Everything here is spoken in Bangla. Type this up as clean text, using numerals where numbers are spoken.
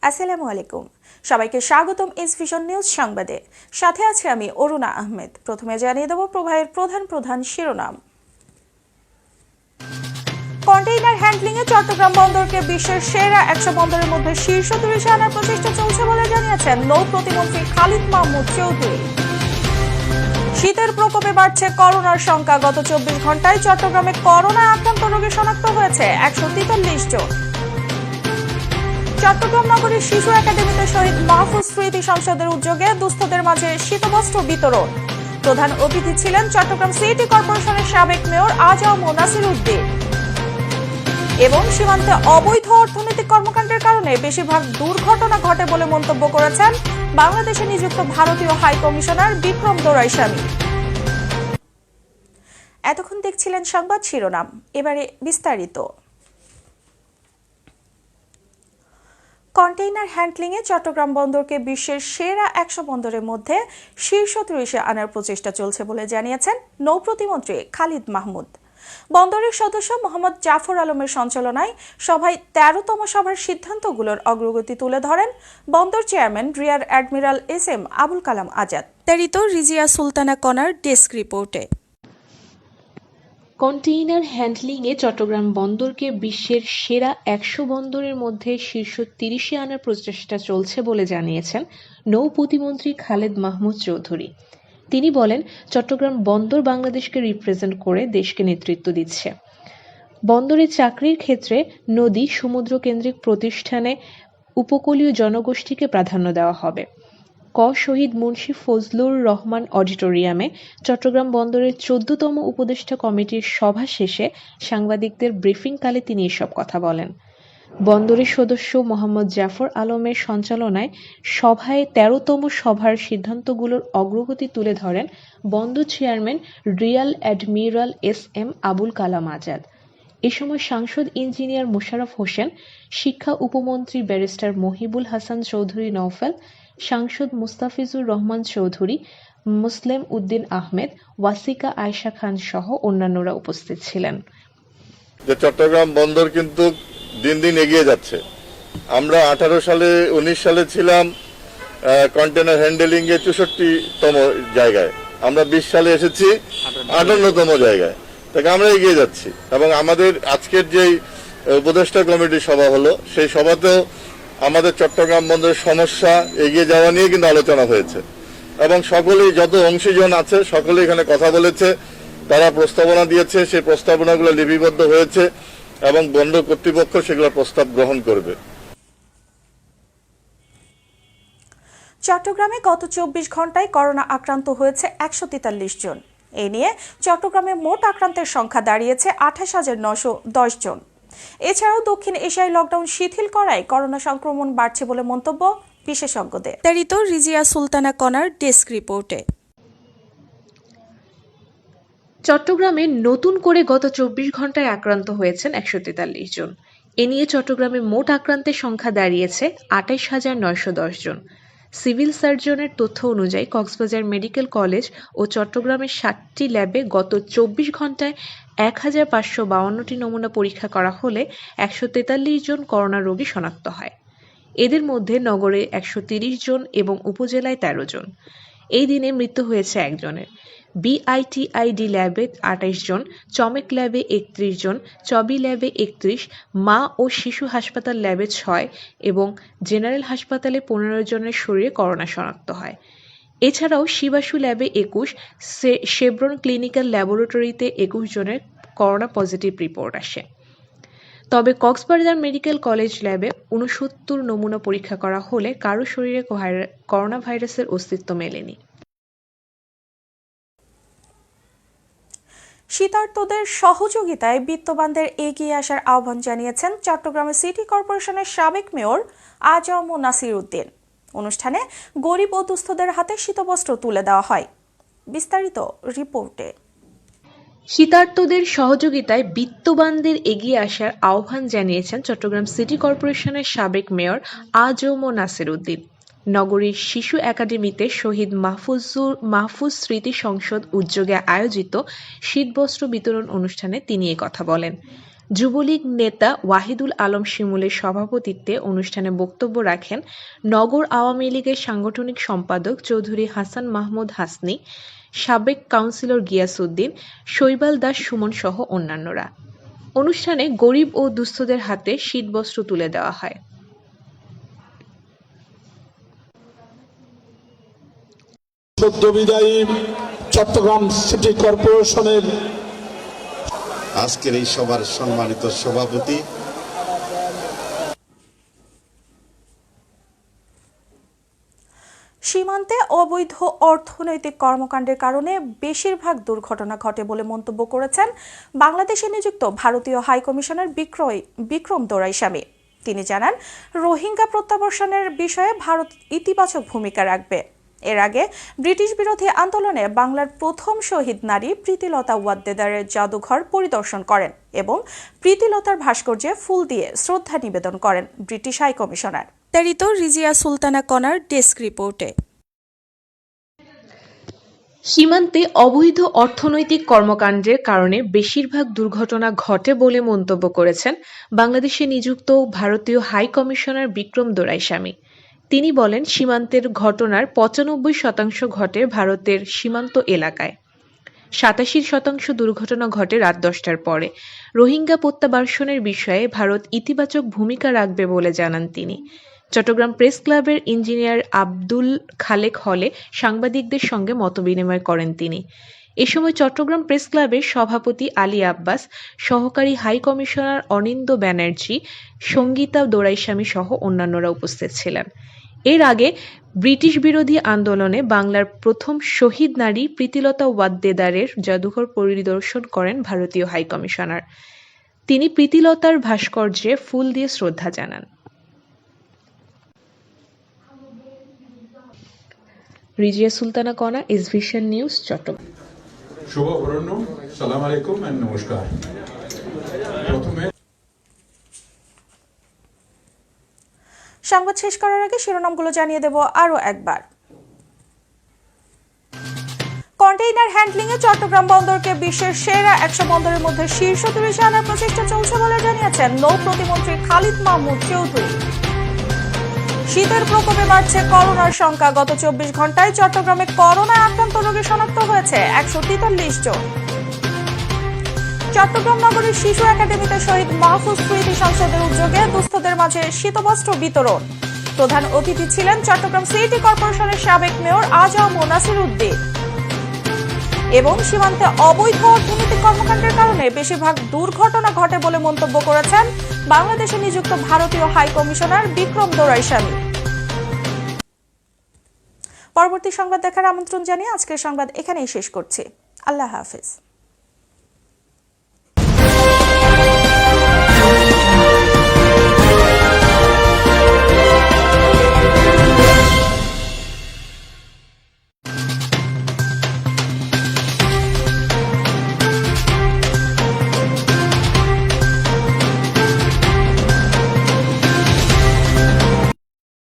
আসসালামু আলাইকুম। সবাইকে স্বাগতম ইস ভিশন নিউজ সংবাদে। সাথে আছে আমি অরুণা আহমেদ। প্রথমে জানিয়ে দেব প্রবাহের প্রধান শিরোনাম। কন্টেইনার হ্যান্ডলিংয়ে চট্টগ্রাম বন্দরকে বিশ্বের সেরা 100 বন্দরের মধ্যে শীর্ষ 30-এ আনার প্রচেষ্টা চলছে বলে জানিয়েছেন নৌ প্রতিমন্ত্রী খালিদ মাহমুদ চৌধুরী। শীতের প্রকোপে বাড়ছে করোনার সংখ্যা। গত 24 ঘন্টায় চট্টগ্রামে করোনা আক্রান্ত রোগী শনাক্ত হয়েছে 143 জন। চট্টগ্রাম নগরীর শিশু একাডেমিতে শহীদ মাহফুজ স্মৃতি সংসদের উদ্যোগে দুস্থদের মাঝে শীতবস্ত্র বিতরণ। প্রধান অতিথি ছিলেন চট্টগ্রাম সিটি কর্পোরেশনের সাবেক মেয়র আজম নাসির উদ্দিন। এবং সীমান্তে অবৈধ অর্থনৈতিক কর্মকাণ্ডের কারণে বেশিরভাগ দুর্ঘটনা ঘটে বলে মন্তব্য করেছেন বাংলাদেশে নিযুক্ত ভারতীয় হাই কমিশনার বিক্রম দোরাইস্বামী। এতক্ষণ দেখছিলেন সংবাদ শিরোনাম, এবারে বিস্তারিত। কন্টেইনার হ্যান্ডলিংয়ে চট্টগ্রাম বন্দরকে বিশ্বের সেরা 100 বন্দরের মধ্যে শীর্ষ 30-এ আনার প্রচেষ্টা চলছে বলে জানিয়েছেন নৌ প্রতিমন্ত্রী খালিদ মাহমুদ। বন্দরের সদস্য মোহাম্মদ জাফর আলমের সঞ্চালনায় সভায় 13তম সভার সিদ্ধান্তগুলোর অগ্রগতি তুলে ধরেন বন্দর chairman rear admiral SM Abul Kalam Azad. বিস্তারিত রিজিয়া সুলতানা কনার ডেস্ক রিপোর্টে। কন্টেইনার হ্যান্ডলিংয়ে চট্টগ্রাম বন্দরকে বিশ্বের সেরা 100 বন্দরের মধ্যে শীর্ষ 30-এ আনার প্রচেষ্টা চলছে বলে জানিয়েছেন নৌ প্রতিমন্ত্রী খালেদ মাহমুদ চৌধুরী। তিনি বলেন, চট্টগ্রাম বন্দর বাংলাদেশকে রিপ্রেজেন্ট করে দেশকে নেতৃত্ব দিচ্ছে। বন্দরে চাকরির ক্ষেত্রে নদী সমুদ্র কেন্দ্রিক প্রতিষ্ঠানে উপকূলীয় জনগোষ্ঠীকে প্রাধান্য দেওয়া হবে। শহীদ মুন্সি ফজলুর রহমান অডিটোরিয়ামে চট্টগ্রাম বন্দরের 14তম উপদেষ্টা কমিটির সভা শেষে সাংবাদিকদের ব্রিফিংকালে তিনি এসব কথা বলেন। বন্দরের সদস্য মোহাম্মদ জাফর আলমের সঞ্চালনায় সভায় 13তম সভার সিদ্ধান্তগুলোর অগ্রগতি তুলে ধরেন বন্দর chairman rear admiral SM Abul Kalam Azad. এ সময় সাংসদ ইঞ্জিনিয়ার মোশাররফ হোসেন, শিক্ষা উপমন্ত্রী ব্যারিস্টার মহিবুল হাসান চৌধুরী নওফেল, সাংসদ মুস্তাফিজুর রহমান চৌধুরী, মুসলেম উদ্দিন আহমেদ, ওয়াসিকা আয়েশা খান সহ অন্যান্যরা উপস্থিত ছিলেন। চট্টগ্রাম বন্দর কিন্তু দিন দিন এগিয়ে যাচ্ছে। আমরা 19 সালে ছিলাম কন্টেনার হ্যান্ডেলিং এ 64তম জায়গায়, আমরা 20 সালে এসেছি 58তম জায়গায়। তাকে আমরা এগিয়ে যাচ্ছি এবং আমাদের আজকের যে উপদেষ্টা কমিটির সভা হলো, সেই সভাতেও আমাদের চট্টগ্রাম বন্দরের সমস্যা এগিয়ে যাওয়া নিয়ে কিন্তু আলোচনা হয়েছে এবং সকলেই, যত অংশীজন আছে সকলেই এখানে কথা বলেছে, তারা প্রস্তাবনা দিয়েছে, সেই প্রস্তাবনাগুলো লিপিবদ্ধ হয়েছে এবং বন্দর কর্তৃপক্ষ সেগুলো প্রস্তাব গ্রহণ করবে। চট্টগ্রামে গত 24 ঘন্টায় করোনা আক্রান্ত হয়েছে 143 জন। এ নিয়ে চট্টগ্রামে মোট আক্রান্তের সংখ্যা দাঁড়িয়েছে 28,910 জন। এছাড়াও দক্ষিণ এশিয়ায় লকডাউন শিথিল করায় করোনা সংক্রমণ বাড়ছে বলে মন্তব্য বিশেষজ্ঞদের। বিস্তারিত রিজিয়া সুলতানা কনার ডেস্ক রিপোর্টে। চট্টগ্রামে নতুন করে গত 24 ঘন্টায় আক্রান্ত হয়েছেন 143 জন। এ নিয়ে চট্টগ্রামে মোট আক্রান্তের সংখ্যা দাঁড়িয়েছে 28,910 জন। সিভিল সার্জনের তথ্য অনুযায়ী কক্সবাজার মেডিকেল কলেজ ও চট্টগ্রামের 7টি ল্যাবে গত 24 ঘন্টায় 1,552টি নমুনা পরীক্ষা করা হলে 143 জন করোনা রোগী শনাক্ত হয়। এদের মধ্যে নগরে 130 জন এবং উপজেলায় 13 জন। এই দিনে মৃত্যু হয়েছে একজনের। BITID ল্যাবে 28 জন, চমেক ল্যাবে 31 জন, চবি ল্যাবে 31, মা ও শিশু হাসপাতাল ল্যাবে 6 এবং জেনারেল হাসপাতালে 15 জনের শরীরে করোনা শনাক্ত হয়। এছাড়াও শিবাশু ল্যাবে 21, শেভরন ক্লিনিক্যাল ল্যাবরেটরিতে 21 জনের করোনা পজিটিভ রিপোর্ট আসে। তবে কক্সবাজার মেডিকেল কলেজ ল্যাবে 69 নমুনা পরীক্ষা করা হলে কারো শরীরে করোনা ভাইরাসের অস্তিত্ব মেলেনি। শীতার্তদের সহযোগিতায় বিত্তবানদের এগিয়ে আসার আহ্বান জানিয়েছেন চট্টগ্রামের সিটি কর্পোরেশনের সাবেক মেয়র আজম নাসির উদ্দিন। অনুষ্ঠানে গরিব ও দুস্থদের হাতে শীতবস্ত্র তুলে দেওয়া হয়। বিস্তারিত রিপোর্টে। শীতার্তদের সহযোগিতায় বিত্তবানদের এগিয়ে আসার আহ্বান জানিয়েছেন চট্টগ্রাম সিটি কর্পোরেশনের সাবেক মেয়র আজম নাসির উদ্দিন। নগরীর শিশু একাডেমিতে শহীদ মাহফুজ স্মৃতি সংসদ উদ্যোগে আয়োজিত শীতবস্ত্র বিতরণ অনুষ্ঠানে তিনি কথা বলেন। যুবলীগ নেতা ওয়াহিদুল আলম শিমুলের সভাপতিত্বে অনুষ্ঠানে বক্তব্য রাখেন নগর আওয়ামী লীগের সাংগঠনিক সম্পাদক চৌধুরী হাসান মাহমুদ হাসনী, সাবেক কাউন্সিলর গিয়াসউদ্দিন, শৈবাল দাস সুমন সহ অন্যান্যরা। অনুষ্ঠানে গরিব ও দুস্থদের হাতে শীতবস্ত্র তুলে দেওয়া হয়। সদ্য বিদায়ী চট্টগ্রাম সিটি কর্পোরেশনের আজকের এই সভার সম্মানিত সভাপতি সীমান্তে অবৈধ অর্থনৈতিক কর্মকাণ্ডের কারণে বেশিরভাগ দুর্ঘটনা ঘটে বলে মন্তব্য করেছেন বাংলাদেশে নিযুক্ত ভারতীয় হাইকমিশনার বিক্রম দোরাইস্বামী। তিনি জানান, রোহিঙ্গা প্রত্যাবর্ষণের বিষয়ে ভারত ইতিবাচক ভূমিকা রাখবে। এর আগে ব্রিটিশ বিরোধী আন্দোলনে বাংলার প্রথম শহীদ নারী প্রীতিলতা ওয়াদ্দেদারের জাদুঘর পরিদর্শন করেন এবং প্রীতিলতার ভাস্কর্যে ফুল দিয়ে শ্রদ্ধা নিবেদন করেন ব্রিটিশ হাইকমিশনার। বিস্তারিত রিজিয়া সুলতানা কনার ডেস্ক রিপোর্টে। সীমান্তে অবৈধ অর্থনৈতিক কর্মকাণ্ডের কারণে বেশিরভাগ দুর্ঘটনা ঘটে বলে মন্তব্য করেছেন বাংলাদেশে নিযুক্ত ভারতীয় হাইকমিশনার বিক্রম দোরাইস্বামী। তিনি বলেন, সীমান্তের ঘটনার ৯৫% ঘটে ভারতের সীমান্ত এলাকায়। ৮৭% দুর্ঘটনা ঘটে রাত ১০টার পরে। রোহিঙ্গা প্রত্যাবর্ষণের বিষয়ে ভারত ইতিবাচক ভূমিকা রাখবে বলে জানান তিনি। চট্টগ্রাম প্রেস ক্লাবের ইঞ্জিনিয়ার আব্দুল খালেক হলে সাংবাদিকদের সঙ্গে মতবিনিময় করেন তিনি। এ সময় চট্টগ্রাম প্রেস ক্লাবের সভাপতি আলী আব্বাস, সহকারী হাই কমিশনার অনিন্দ ব্যানার্জি, সঙ্গীতা দোরাইস্বামী সহ অন্যান্যরা উপস্থিত ছিলেন। এর আগে ব্রিটিশ বিরোধী আন্দোলনে বাংলার প্রথম শহীদ নারী প্রীতিলতা ওয়াদ্দেদারের জাদুঘর পরিদর্শন করেন ভারতীয় হাইকমিশনার। তিনি প্রীতিলতার ভাস্কর্যে ফুল দিয়ে শ্রদ্ধা জানান। রিজিয়া সুলতানা কনা, এসভিশন নিউজ, চট্টগ্রাম। শুভ অপরাহ্ন, সালাম আলাইকুম এন্ড নমস্কার। প্রথমে সংবাদ শেষ করার আগে শিরোনামগুলো জানিয়ে দেব আরো একবার। কন্টেইনার হ্যান্ডলিংয়ে চট্টগ্রাম বন্দরকে বিশ্বের সেরা ১০০ বন্দরের মধ্যে শীর্ষ ৩০ আনার প্রচেষ্টা চলছে বলে জানিয়েছেন নৌ প্রতিমন্ত্রী খালিদ মাহমুদ চৌধুরী। শীতের প্রকোপে বাড়ছে করোনার সংখ্যা। গত ২৪ ঘন্টায় চট্টগ্রামে করোনায় আক্রান্ত রোগী শনাক্ত হয়েছে ১৪৩ জন। চট্টগ্রাম নগরীর শিশু একাডেমিতে শহীদ মাহফুজ স্মৃতি সংসদের উদ্যোগে দুস্থদের মাঝে শীতবস্ত্র বিতরণ। প্রধান অতিথি ছিলেন চট্টগ্রাম সিটি কর্পোরেশনের সাবেক মেয়র আজম নাসির উদ্দিন। এবং সীমান্তে অবৈধ অর্থনৈতিক কর্মকাণ্ডের কারণে বেশিরভাগ দুর্ঘটনা ঘটে বলে মন্তব্য করেছেন বাংলাদেশে নিযুক্ত ভারতীয় হাইকমিশনার বিক্রম দোরাইস্বামী। পরবর্তী সংবাদ দেখার আমন্ত্রণ জানিয়ে আজকের সংবাদ এখানেই শেষ করছি। আল্লাহ হাফেজ।